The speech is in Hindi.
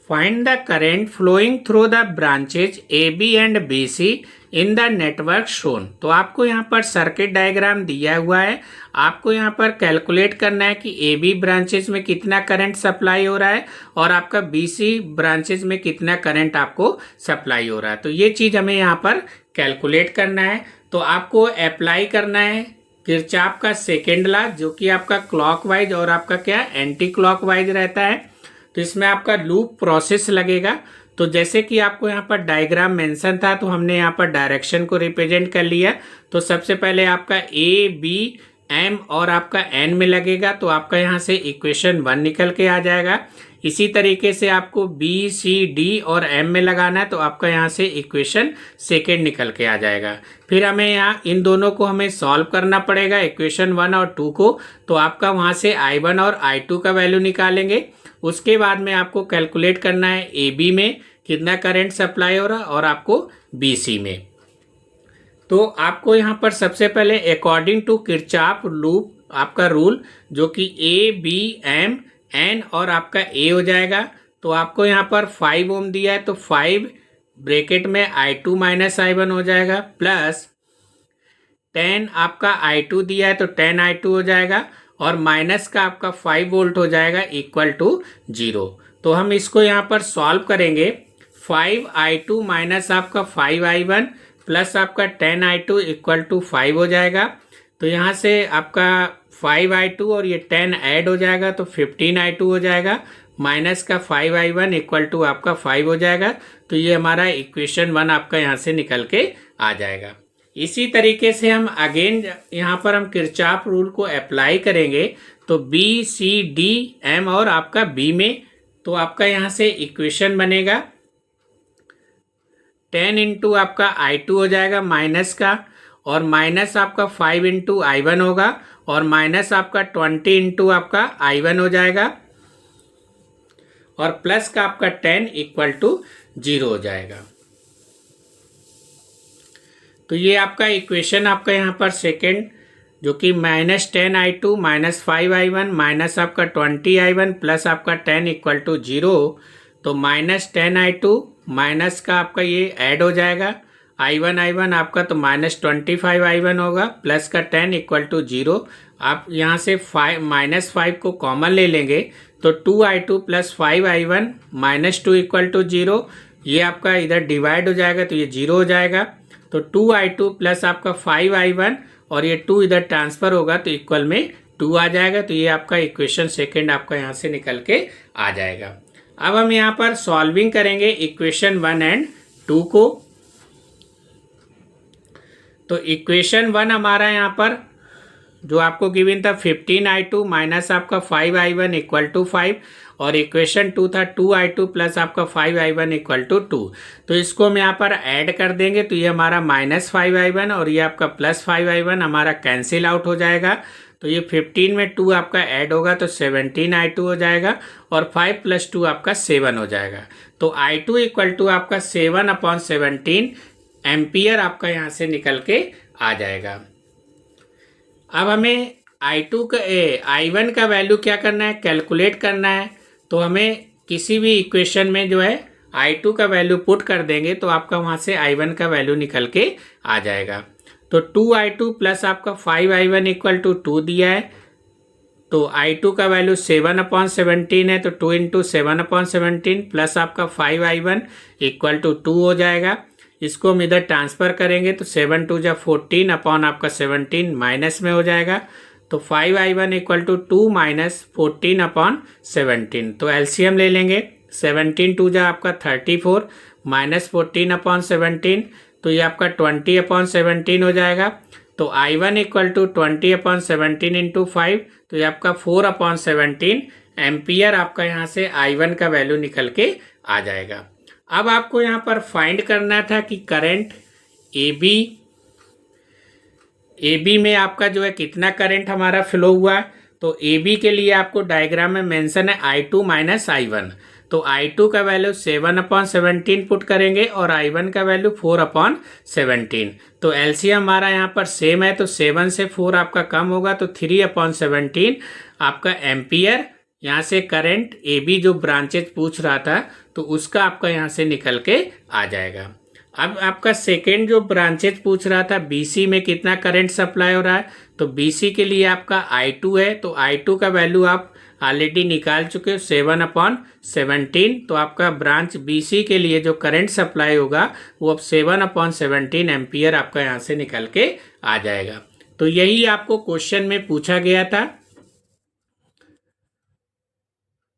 Find the current flowing through the branches A B and B C in the network shown. तो आपको यहाँ पर सर्किट डायग्राम दिया हुआ है, आपको यहाँ पर कैलकुलेट करना है कि ए बी ब्रांचेज में कितना करंट सप्लाई हो रहा है और आपका बी सी ब्रांचेज में कितना करंट आपको सप्लाई हो रहा है। तो ये चीज़ हमें यहाँ पर कैलकुलेट करना है। तो आपको अप्लाई करना है किरचॉफ का सेकेंड लॉ, जो कि आपका क्लॉकवाइज और आपका क्या एंटी क्लॉकवाइज रहता है। तो इसमें आपका लूप प्रोसेस लगेगा। तो जैसे कि आपको यहाँ पर डायग्राम मेंशन था, तो हमने यहाँ पर डायरेक्शन को रिप्रेजेंट कर लिया। तो सबसे पहले आपका ए बी एम और आपका एन में लगेगा, तो आपका यहाँ से इक्वेशन 1 निकल के आ जाएगा। इसी तरीके से आपको बी सी डी और एम में लगाना है, तो आपका यहाँ से इक्वेशन सेकेंड निकल के आ जाएगा। फिर हमें यहाँ इन दोनों को हमें सॉल्व करना पड़ेगा, इक्वेशन 1 और 2 को। तो आपका वहाँ से I1 और I2 का वैल्यू निकालेंगे। उसके बाद में आपको कैलकुलेट करना है ए बी में कितना करंट सप्लाई हो रहा है और आपको बी सी में। तो आपको यहाँ पर सबसे पहले अकॉर्डिंग टू किरचॉफ लूप आपका रूल, जो कि ए बी एम एन और आपका ए हो जाएगा। तो आपको यहाँ पर 5 ओम दिया है, तो 5 ब्रैकेट में I2 माइनस I1 हो जाएगा, प्लस 10 आपका I2 दिया है, तो 10 I2 हो जाएगा, और माइनस का आपका 5 वोल्ट हो जाएगा इक्वल टू 0। तो हम इसको यहाँ पर सॉल्व करेंगे। 5 I2 माइनस आपका 5 I1 प्लस आपका 10 I2 इक्वल टू 5 हो जाएगा। तो यहाँ से आपका 5 I2 और ये 10 ऐड हो जाएगा, तो 15 I2 हो जाएगा, माइनस का 5 I1 इक्वल टू आपका 5 हो जाएगा। तो ये हमारा इक्वेशन 1 आपका यहाँ से निकल के आ जाएगा। इसी तरीके से हम अगेन यहाँ पर हम किरचॉफ रूल को अप्लाई करेंगे। तो बी सी डी एम और आपका बी में, तो आपका यहाँ से इक्वेशन बनेगा 10 इंटू आपका I2 हो जाएगा माइनस का, और माइनस आपका 5 इंटू I1 होगा, और माइनस आपका 20 इंटू आपका I1 हो जाएगा, और प्लस का आपका 10 इक्वल टू 0 हो जाएगा। तो ये आपका इक्वेशन आपका यहाँ पर सेकेंड, जो कि minus 10 I2 minus 5 I1 minus आपका 20 I1 प्लस आपका 10 इक्वल टू 0। तो माइनस 10 I2 माइनस का आपका ये ऐड हो जाएगा I1 आपका, तो माइनस 25 I1 होगा, प्लस का 10 इक्वल टू 0। आप यहाँ से माइनस 5 को कॉमन ले लेंगे, तो 2 I2 plus 5 I1 minus 2 equal to 0। ये आपका इधर डिवाइड हो जाएगा, तो ये 0 हो जाएगा। तो 2 I2 प्लस आपका 5 I1 और ये 2 इधर ट्रांसफर होगा, तो इक्वल में 2 आ जाएगा। तो ये आपका इक्वेशन सेकेंड आपका यहाँ से निकल के आ जाएगा। अब हम यहाँ पर सॉल्विंग करेंगे इक्वेशन 1 एंड 2 को। तो इक्वेशन 1 हमारा यहाँ पर जो आपको गिवन था 15 I2 माइनस आपका 5 I1 इक्वल टू 5, और इक्वेशन 2 था 2 I2 प्लस आपका 5 I1 इक्वल टू 2। तो इसको हम यहाँ पर ऐड कर देंगे, तो ये हमारा माइनस 5 I1 और ये आपका प्लस 5 I1 हमारा कैंसिल आउट हो जाएगा। तो ये 15 में 2 आपका ऐड होगा, तो 17 I2 हो जाएगा, और 5 प्लस 2 आपका 7 हो जाएगा। तो I2 इक्वल टू आपका 7/17 एम्पियर आपका यहाँ से निकल के आ जाएगा। अब हमें I1 का वैल्यू क्या करना है, कैलकुलेट करना है। तो हमें किसी भी इक्वेशन में जो है I2 का वैल्यू पुट कर देंगे, तो आपका वहाँ से I1 का वैल्यू निकल के आ जाएगा। तो 2 I2 प्लस आपका 5 I1 इक्वल टू 2 दिया है, तो I2 का वैल्यू 7/17 है, तो 2 इंटू 7/17 प्लस आपका 5 I1 इक्वल टू 2 हो जाएगा। इसको हम इधर ट्रांसफर करेंगे, तो 7 2 जा 14 अपॉन आपका 17 माइनस में हो जाएगा। तो 5 I1 equal to 2 minus 14 upon 17। तो एलसीएम ले लेंगे, 17 2 जा आपका 34 माइनस 14 अपॉन 17, तो ये आपका 20/17 हो जाएगा। तो I1 इक्वल टू 20/17 इंटू 5, तो ये आपका 4/17 एम्पियर आपका यहाँ से I1 का वैल्यू निकल के आ जाएगा। अब आपको यहाँ पर फाइंड करना था कि करंट ए बी में आपका जो है कितना करंट हमारा फ्लो हुआ है। तो ए बी के लिए आपको डायग्राम में मेंशन है I2 माइनस I1। तो I2 का वैल्यू 7/17 पुट करेंगे और I1 का वैल्यू 4/17। तो एलसीएम हमारा यहाँ पर सेम है, तो 7 से 4 आपका कम होगा, तो 3/17 आपका एम्पियर यहाँ से करंट AB जो ब्रांचेज पूछ रहा था तो उसका आपका यहाँ से निकल के आ जाएगा। अब आपका सेकेंड जो ब्रांचेज पूछ रहा था BC में कितना करंट सप्लाई हो रहा है, तो BC के लिए आपका I2 है, तो I2 का वैल्यू आप ऑलरेडी निकाल चुके हो 7/17। तो आपका ब्रांच BC के लिए जो करंट सप्लाई होगा वो अब 7/17 एम्पियर आपका यहाँ से निकल के आ जाएगा। तो यही आपको क्वेश्चन में पूछा गया था।